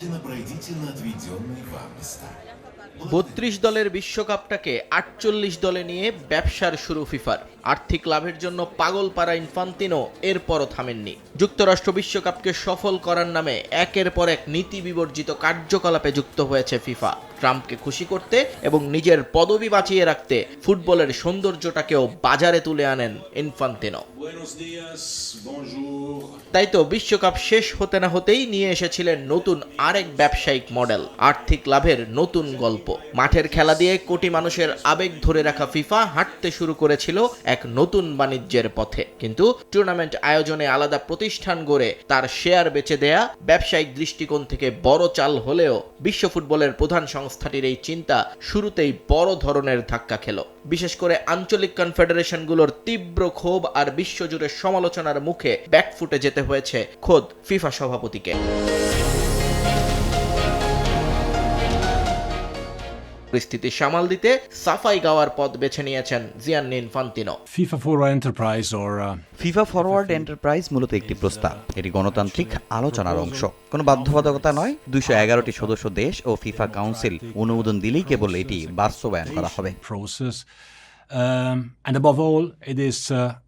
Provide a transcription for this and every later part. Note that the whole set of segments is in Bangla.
Пройдите на отведенные вам места. ৩২ দলের বিশ্বকাপটাকে ৪৮ দলে নিয়ে ব্যবসার শুরু ফিফার। আর্থিক লাভের জন্য পাগলপাড়া ইনফান্তিনো এরপরও থামেননি। যুক্তরাষ্ট্র বিশ্বকাপকে সফল করার নামে একের পর এক নীতি বিবর্জিত কার্যকলাপে যুক্ত হয়েছে ফিফা। ট্রাম্পকে খুশি করতে এবং নিজের পদবি বাঁচিয়ে রাখতে ফুটবলের সৌন্দর্যটাকেও বাজারে তুলে আনেন ইনফান্তিনো। তাই তো বিশ্বকাপ শেষ হতে না হতেই নিয়ে এসেছিলেন নতুন আরেক ব্যবসায়িক মডেল, আর্থিক লাভের নতুন গল্প। মাঠের খেলা দিয়ে কোটি মানুষের আবেগ ধরে রাখা ফিফা হাঁটতে শুরু করেছিল এক নতুন বাণিজ্যের পথে। কিন্তু টুর্নামেন্ট আয়োজনে আলাদা প্রতিষ্ঠান গড়ে তার শেয়ার বেচে দেয়া ব্যবসায়িক দৃষ্টিকোণ থেকে বড় চাল হলেও বিশ্ব ফুটবলের প্রধান সংস্থাটির এই চিন্তা শুরুতেই বড় ধরনের ধাক্কা খেল। বিশেষ করে আঞ্চলিক কনফেডারেশনগুলোর তীব্র ক্ষোভ আর বিশ্বজুড়ে সমালোচনার মুখে ব্যাকফুটে যেতে হয়েছে খোদ ফিফা সভাপতিকে। পরিস্থিতি সামাল দিতে সাফাই গাওয়ার পথ বেছে নিয়েছেন Gianni Infantino. FIFA forward enterprise মূলত একটি প্রস্তাব। এটি গণতান্ত্রিক আলোচনার অংশ, কোনো বাধ্যবাধকতা নয়। 211টি সদস্য দেশ ও ফিফা কাউন্সিল অনুমোদন দিলেই কেবল এটি বাস্তবায়ন করা হবে। And above all, it is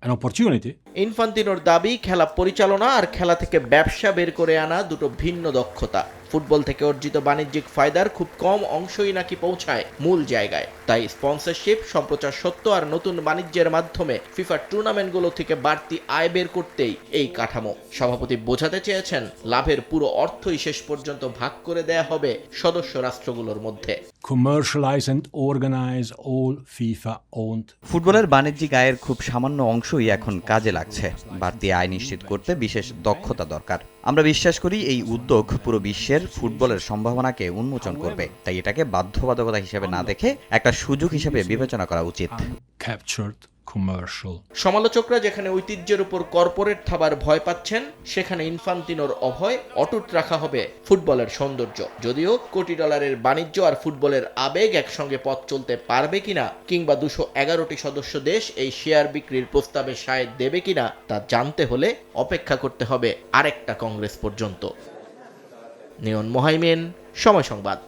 an opportunity. ইনফান্তিনোর দাবি, খেলা পরিচালনা আর খেলা থেকে ব্যবসা বের করে আনা দুটো ভিন্ন দক্ষতা। ফুটবল থেকে অর্জিত বাণিজ্যিক ফায়দার খুব কম অংশই নাকি পৌঁছায় মূল জায়গায়। তাই স্পন্সরশিপ, সম্প্রচার সত্ত্ব আর নতুন বাণিজ্যের মাধ্যমে ফিফার টুর্নামেন্টগুলো থেকে বাড়তি আয় বের করতেই এই কাঠামো। সভাপতি বোঝাতে চেয়েছেন, লাভের পুরো অর্থই শেষ পর্যন্ত ভাগ করে দেয়া হবে সদস্য রাষ্ট্রগুলোর মধ্যে। Commercialize and organize all FIFA-owned. ফুটবলের বাণিজ্যিক আয়ের খুব সামান্য অংশই এখন কাজে লাগছে। বাড়তি আয় নিশ্চিত করতে বিশেষ দক্ষতা দরকার। আমরা বিশ্বাস করি এই উদ্যোগ পুরো বিশ্বের ফুটবলের সম্ভাবনাকে উন্মোচন করবে। তাই এটাকে বাধ্যবাধকতা হিসেবে না দেখে একটা সুযোগ হিসেবে বিবেচনা করা উচিত। সমালোচকরা যেখানে ঐতিহ্যের উপর কর্পোরেট থাবার ভয় পাচ্ছেন, সেখানে ইনফান্তিনোর অভয়, অটুট রাখা হবে ফুটবলের সৌন্দর্য। যদিও কোটি ডলারের বাণিজ্য আর ফুটবলের আবেগ একসঙ্গে পথ চলতে পারবে কিনা, কিংবা 211টি সদস্য দেশ এই শেয়ার বিক্রির প্রস্তাবে সায় দেবে কিনা, তা জানতে হলে অপেক্ষা করতে হবে আরেকটা কংগ্রেস পর্যন্ত। নিয়ন মোহাইমিন, সময় সংবাদ।